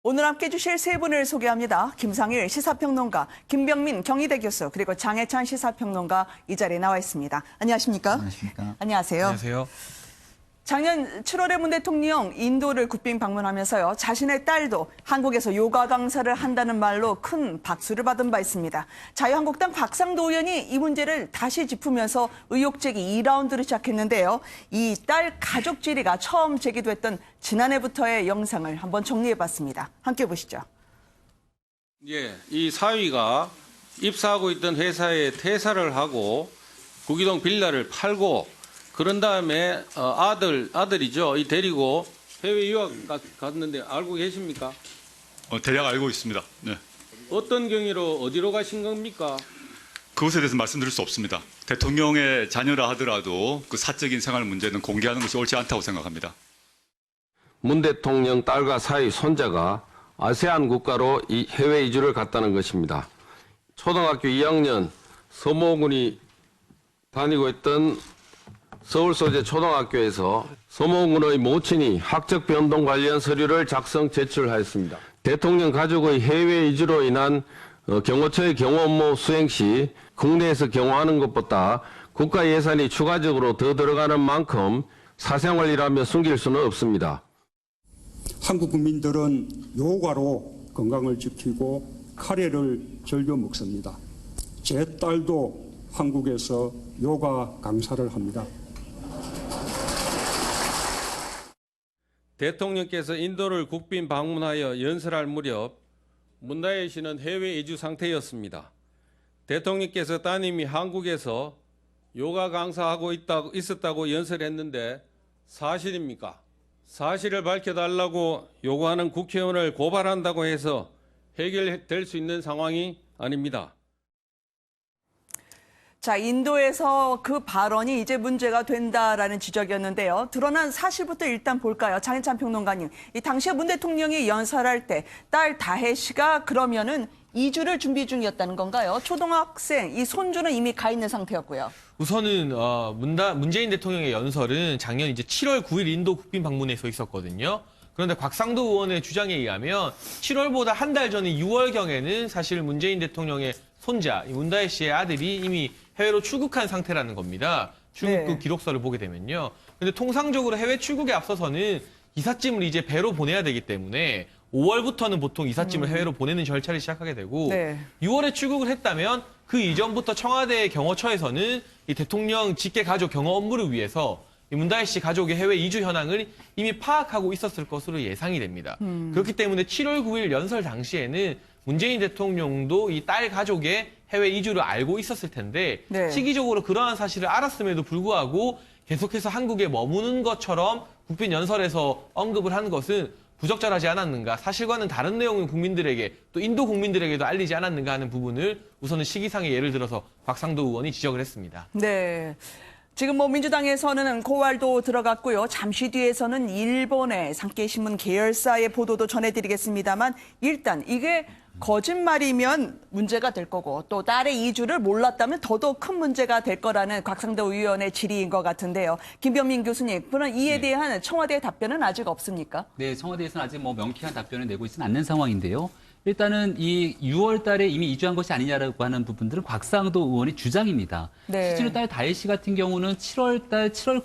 오늘 함께 해주실 세 분을 소개합니다. 김상일 시사평론가, 김병민 경희대 교수, 그리고 장해찬 시사평론가 이 자리에 나와 있습니다. 안녕하십니까? 안녕하십니까? 안녕하세요. 안녕하세요. 작년 7월에 문 대통령 인도를 국빈 방문하면서요. 자신의 딸도 한국에서 요가 강사를 한다는 말로 큰 박수를 받은 바 있습니다. 자유한국당 곽상도 의원이 이 문제를 다시 짚으면서 의혹 제기 2라운드를 시작했는데요. 이 딸 가족 질의가 처음 제기됐던 지난해부터의 영상을 한번 정리해봤습니다. 함께 보시죠. 예, 이 사위가 입사하고 있던 회사에 퇴사를 하고 구기동 빌라를 팔고 그런 다음에 아들이죠. 이 데리고 해외 유학 갔는데 알고 계십니까? 대략 알고 있습니다. 네. 어떤 경위로 어디로 가신 겁니까? 그것에 대해서 말씀드릴 수 없습니다. 대통령의 자녀라 하더라도 그 사적인 생활 문제는 공개하는 것이 옳지 않다고 생각합니다. 문 대통령 딸과 사위 손자가 아세안 국가로 해외 이주를 갔다는 것입니다. 초등학교 2학년 서모군이 다니고 있던 서울 소재 초등학교에서 서모군의 모친이 학적 변동 관련 서류를 작성 제출하였습니다. 대통령 가족의 해외 이주로 인한 경호처의 경호 업무 수행 시 국내에서 경호하는 것보다 국가 예산이 추가적으로 더 들어가는 만큼 사생활이라며 숨길 수는 없습니다. 한국 국민들은 요가로 건강을 지키고 카레를 즐겨 먹습니다. 제 딸도 한국에서 요가 강사를 합니다. 대통령께서 인도를 국빈 방문하여 연설할 무렵 문다혜 씨는 해외 이주 상태였습니다. 대통령께서 따님이 한국에서 요가 강사하고 있었다고 연설했는데 사실입니까? 사실을 밝혀달라고 요구하는 국회의원을 고발한다고 해서 해결될 수 있는 상황이 아닙니다. 자, 인도에서 그 발언이 이제 문제가 된다라는 지적이었는데요. 드러난 사실부터 일단 볼까요? 장해찬 평론가님. 이 당시에 문 대통령이 연설할 때 딸 다혜 씨가 그러면은 이주를 준비 중이었다는 건가요? 초등학생, 이 손주는 이미 가 있는 상태였고요. 우선은 문재인 대통령의 연설은 작년 이제 7월 9일 인도 국빈 방문에서 있었거든요. 그런데 곽상도 의원의 주장에 의하면 7월보다 한 달 전인 6월경에는 사실 문재인 대통령의 손자, 문다혜 씨의 아들이 이미 해외로 출국한 상태라는 겁니다. 출국 그 기록서를 보게 되면요. 근데 통상적으로 해외 출국에 앞서서는 이삿짐을 이제 배로 보내야 되기 때문에 5월부터는 보통 이삿짐을 해외로 보내는 절차를 시작하게 되고 6월에 출국을 했다면 그 이전부터 청와대 경호처에서는 이 대통령 직계 가족 경호 업무를 위해서 이 문다혜 씨 가족의 해외 이주 현황을 이미 파악하고 있었을 것으로 예상이 됩니다. 그렇기 때문에 7월 9일 연설 당시에는 문재인 대통령도 이 딸 가족의 해외 이주를 알고 있었을 텐데 시기적으로 그러한 사실을 알았음에도 불구하고 계속해서 한국에 머무는 것처럼 국빈 연설에서 언급을 한 것은 부적절하지 않았는가, 사실과는 다른 내용을 국민들에게 또 인도 국민들에게도 알리지 않았는가 하는 부분을 우선은 시기상의 예를 들어서 곽상도 의원이 지적을 했습니다. 네. 지금 민주당에서는 고발도 들어갔고요. 잠시 뒤에서는 일본의 산케이신문 계열사의 보도도 전해드리겠습니다만 일단 이게 거짓말이면 문제가 될 거고 또 딸의 이주를 몰랐다면 더더욱 큰 문제가 될 거라는 곽상도 의원의 질의인 것 같은데요. 김병민 교수님, 그럼 이에 대한 청와대의 답변은 아직 없습니까? 네, 청와대에서는 아직 명쾌한 답변을 내고 있지는 않는 상황인데요. 일단은 이 6월 달에 이미 이주한 것이 아니냐라고 하는 부분들은 곽상도 의원의 주장입니다. 실제로 딸 다혜 씨 같은 경우는 7월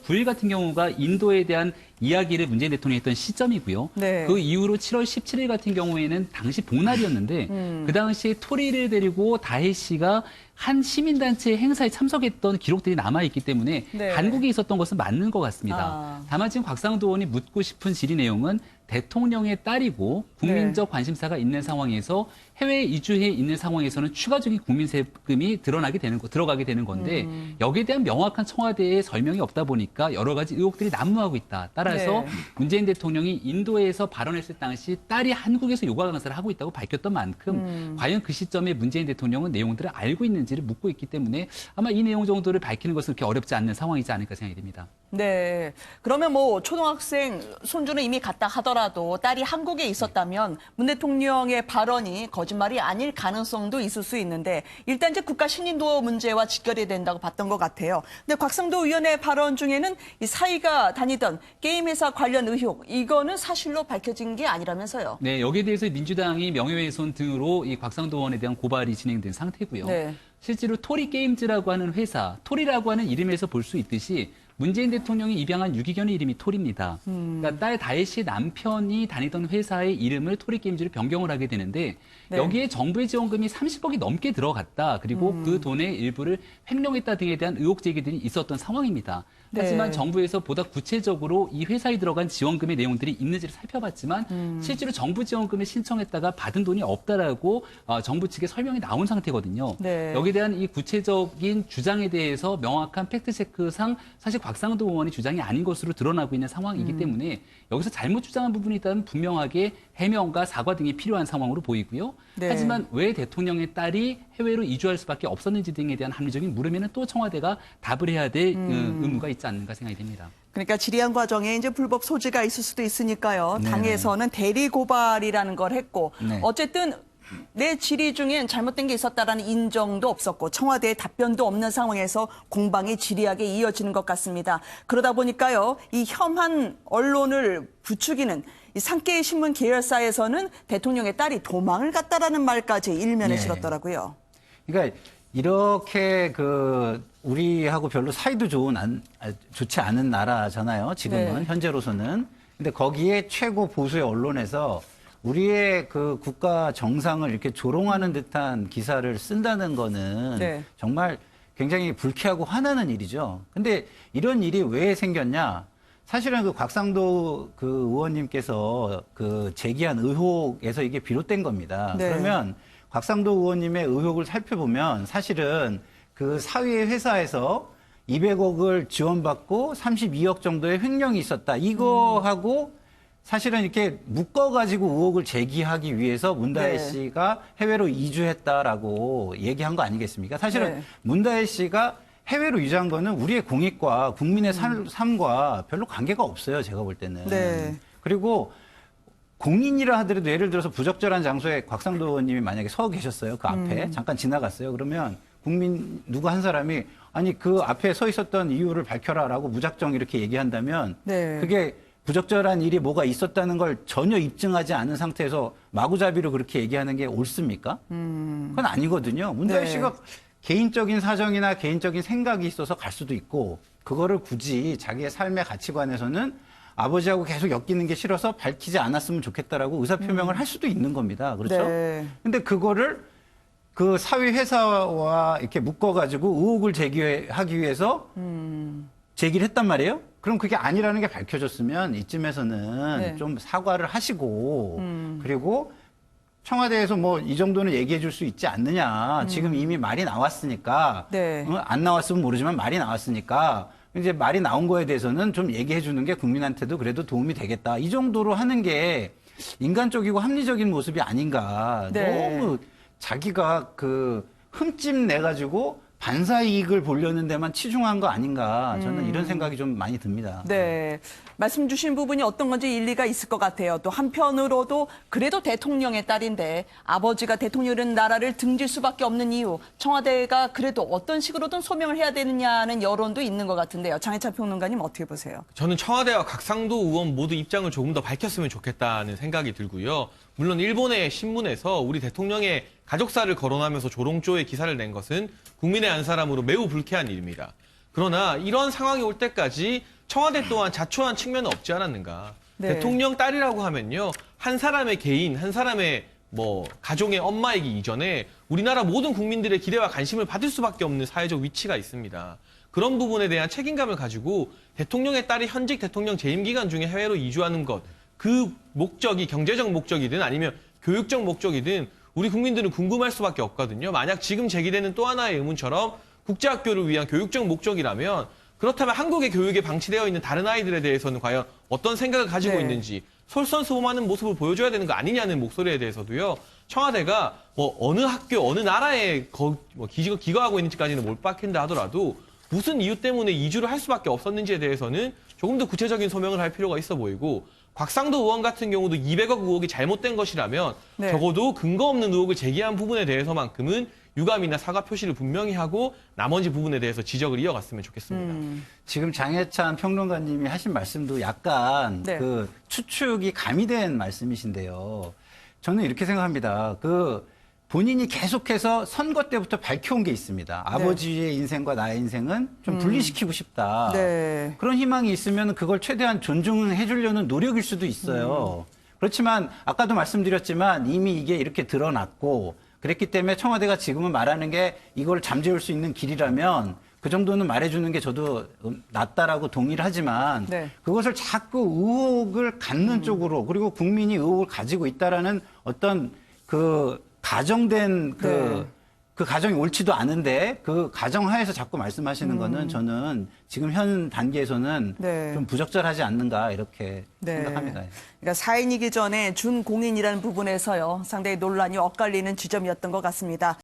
9일 같은 경우가 인도에 대한 이야기를 문재인 대통령이 했던 시점이고요. 그 이후로 7월 17일 같은 경우에는 당시 복날이었는데 그 당시에 토리를 데리고 다혜 씨가 한 시민단체 행사에 참석했던 기록들이 남아있기 때문에 한국에 있었던 것은 맞는 것 같습니다. 다만 지금 곽상도 의원이 묻고 싶은 질의 내용은 대통령의 딸이고 국민적 관심사가 있는 상황에서 해외 이주해 있는 상황에서는 추가적인 국민 세금이 들어가게 되는 건데 여기에 대한 명확한 청와대의 설명이 없다 보니까 여러 가지 의혹들이 난무하고 있다. 따라서 문재인 대통령이 인도에서 발언했을 당시 딸이 한국에서 요가 강사를 하고 있다고 밝혔던 만큼 과연 그 시점에 문재인 대통령은 내용들을 알고 있는지를 묻고 있기 때문에 아마 이 내용 정도를 밝히는 것은 그렇게 어렵지 않는 상황이지 않을까 생각이 됩니다. 네. 그러면 초등학생 손주는 이미 갔다 하더라도 하더라도 딸이 한국에 있었다면 문 대통령의 발언이 거짓말이 아닐 가능성도 있을 수 있는데 일단 이제 국가 신인도 문제와 직결이 된다고 봤던 것 같아요. 근데 곽상도 의원의 발언 중에는 이 사이가 다니던 게임 회사 관련 의혹 이거는 사실로 밝혀진 게 아니라면서요. 네, 여기에 대해서 민주당이 명예훼손 등으로 이 곽상도 의원에 대한 고발이 진행된 상태고요. 네. 실제로 토리 게임즈라고 하는 회사, 토리라고 하는 이름에서 볼 수 있듯이 문재인 대통령이 입양한 유기견의 이름이 토리입니다. 그러니까 딸 다혜 씨의 남편이 다니던 회사의 이름을 토리 게임즈로 변경을 하게 되는데 네. 여기에 정부의 지원금이 30억이 넘게 들어갔다. 그리고 그 돈의 일부를 횡령했다 등에 대한 의혹 제기들이 있었던 상황입니다. 하지만 네. 정부에서 보다 구체적으로 이 회사에 들어간 지원금의 내용들이 있는지를 살펴봤지만 실제로 정부 지원금을 신청했다가 받은 돈이 없다라고 정부 측에 설명이 나온 상태거든요. 네. 여기에 대한 이 구체적인 주장에 대해서 명확한 팩트체크상 사실 곽상도 의원의 주장이 아닌 것으로 드러나고 있는 상황이기 때문에 여기서 잘못 주장한 부분이 있다면 분명하게 해명과 사과 등이 필요한 상황으로 보이고요. 네. 하지만 왜 대통령의 딸이 해외로 이주할 수밖에 없었는지 등에 대한 합리적인 물음에는 또 청와대가 답을 해야 될 의무가 있지 않는가 생각이 됩니다. 그러니까 질의한 과정에 이제 불법 소지가 있을 수도 있으니까요. 당에서는 대리 고발이라는 걸 했고 어쨌든 내 질의 중엔 잘못된 게 있었다라는 인정도 없었고 청와대의 답변도 없는 상황에서 공방이 지리하게 이어지는 것 같습니다. 그러다 보니까요. 이 혐한 언론을 부추기는 이 산케이 신문 계열사에서는 대통령의 딸이 도망을 갔다라는 말까지 일면에 실었더라고요. 그러니까 이렇게 우리하고 별로 사이도 좋지 않은 나라잖아요. 지금은 네. 현재로서는. 근데 거기에 최고 보수의 언론에서 우리의 그 국가 정상을 이렇게 조롱하는 듯한 기사를 쓴다는 거는 네. 정말 굉장히 불쾌하고 화나는 일이죠. 근데 이런 일이 왜 생겼냐? 사실은 그 곽상도 그 의원님께서 그 제기한 의혹에서 이게 비롯된 겁니다. 네. 그러면 곽상도 의원님의 의혹을 살펴보면 사실은 그 사위의 회사에서 200억을 지원받고 32억 정도의 횡령이 있었다. 이거하고 사실은 이렇게 묶어가지고 의혹을 제기하기 위해서 문다혜 네. 씨가 해외로 이주했다라고 얘기한 거 아니겠습니까? 사실은 네. 문다혜 씨가 해외로 이주한 거는 우리의 공익과 국민의 삶과 별로 관계가 없어요. 제가 볼 때는. 네. 그리고 공인이라 하더라도 예를 들어서 부적절한 장소에 곽상도 의원님이 만약에 서 계셨어요. 그 앞에 잠깐 지나갔어요. 그러면 국민 누구 한 사람이 아니 그 앞에 서 있었던 이유를 밝혀라라고 무작정 이렇게 얘기한다면 네. 그게 부적절한 일이 뭐가 있었다는 걸 전혀 입증하지 않은 상태에서 마구잡이로 그렇게 얘기하는 게 옳습니까? 그건 아니거든요. 문다혜 네. 씨가 개인적인 사정이나 개인적인 생각이 있어서 갈 수도 있고 그거를 굳이 자기의 삶의 가치관에서는 아버지하고 계속 엮이는 게 싫어서 밝히지 않았으면 좋겠다라고 의사표명을 할 수도 있는 겁니다. 그렇죠? 네. 근데 그거를 그 사위 회사와 이렇게 묶어가지고 의혹을 제기하기 위해서 제기를 했단 말이에요? 그럼 그게 아니라는 게 밝혀졌으면 이쯤에서는 네. 좀 사과를 하시고 그리고 청와대에서 뭐 이 정도는 얘기해 줄 수 있지 않느냐. 지금 이미 말이 나왔으니까 네. 안 나왔으면 모르지만 말이 나왔으니까 이제 말이 나온 거에 대해서는 좀 얘기해 주는 게 국민한테도 그래도 도움이 되겠다. 이 정도로 하는 게 인간적이고 합리적인 모습이 아닌가. 네. 너무 자기가 그 흠집 내가지고 반사 이익을 보려는 데만 치중한 거 아닌가. 저는 이런 생각이 좀 많이 듭니다. 네. 말씀 주신 부분이 어떤 건지 일리가 있을 것 같아요. 또 한편으로도 그래도 대통령의 딸인데 아버지가 대통령이라는 나라를 등질 수밖에 없는 이유 청와대가 그래도 어떤 식으로든 소명을 해야 되느냐는 여론도 있는 것 같은데요. 장해찬 평론가님 어떻게 보세요? 저는 청와대와 곽상도 의원 모두 입장을 조금 더 밝혔으면 좋겠다는 생각이 들고요. 물론 일본의 신문에서 우리 대통령의 가족사를 거론하면서 조롱조의 기사를 낸 것은 국민의 한 사람으로 매우 불쾌한 일입니다. 그러나 이런 상황이 올 때까지 청와대 또한 자초한 측면은 없지 않았는가. 네. 대통령 딸이라고 하면요. 한 사람의 개인, 한 사람의 가족의 엄마이기 이전에 우리나라 모든 국민들의 기대와 관심을 받을 수밖에 없는 사회적 위치가 있습니다. 그런 부분에 대한 책임감을 가지고 대통령의 딸이 현직 대통령 재임 기간 중에 해외로 이주하는 것, 그 목적이 경제적 목적이든 아니면 교육적 목적이든 우리 국민들은 궁금할 수밖에 없거든요. 만약 지금 제기되는 또 하나의 의문처럼 국제학교를 위한 교육적 목적이라면 그렇다면 한국의 교육에 방치되어 있는 다른 아이들에 대해서는 과연 어떤 생각을 가지고 네. 있는지 솔선수범하는 모습을 보여줘야 되는 거 아니냐는 목소리에 대해서도요. 청와대가 어느 학교, 어느 나라에 기거하고 있는지까지는 못 밝힌다 하더라도 무슨 이유 때문에 이주를 할 수밖에 없었는지에 대해서는 조금 더 구체적인 소명을 할 필요가 있어 보이고 곽상도 의원 같은 경우도 200억 의혹이 잘못된 것이라면 네. 적어도 근거 없는 의혹을 제기한 부분에 대해서만큼은 유감이나 사과 표시를 분명히 하고 나머지 부분에 대해서 지적을 이어갔으면 좋겠습니다. 지금 장해찬 평론가님이 하신 말씀도 약간 네. 그 추측이 가미된 말씀이신데요. 저는 이렇게 생각합니다. 그 본인이 계속해서 선거 때부터 밝혀온 게 있습니다. 아버지의 인생과 나의 인생은 좀 분리시키고 싶다. 네. 그런 희망이 있으면 그걸 최대한 존중해 주려는 노력일 수도 있어요. 그렇지만 아까도 말씀드렸지만 이미 이게 이렇게 드러났고 그랬기 때문에 청와대가 지금은 말하는 게 이걸 잠재울 수 있는 길이라면 그 정도는 말해주는 게 저도 낫다라고 동의를 하지만 네. 그것을 자꾸 의혹을 갖는 쪽으로 그리고 국민이 의혹을 가지고 있다라는 어떤 그 가정된 네. 그 가정이 옳지도 않은데 그 가정하에서 자꾸 말씀하시는 거는 저는 지금 현 단계에서는 네. 좀 부적절하지 않는가 이렇게 네. 생각합니다. 그러니까 사인이기 전에 준공인이라는 부분에서요. 상당히 논란이 엇갈리는 지점이었던 것 같습니다.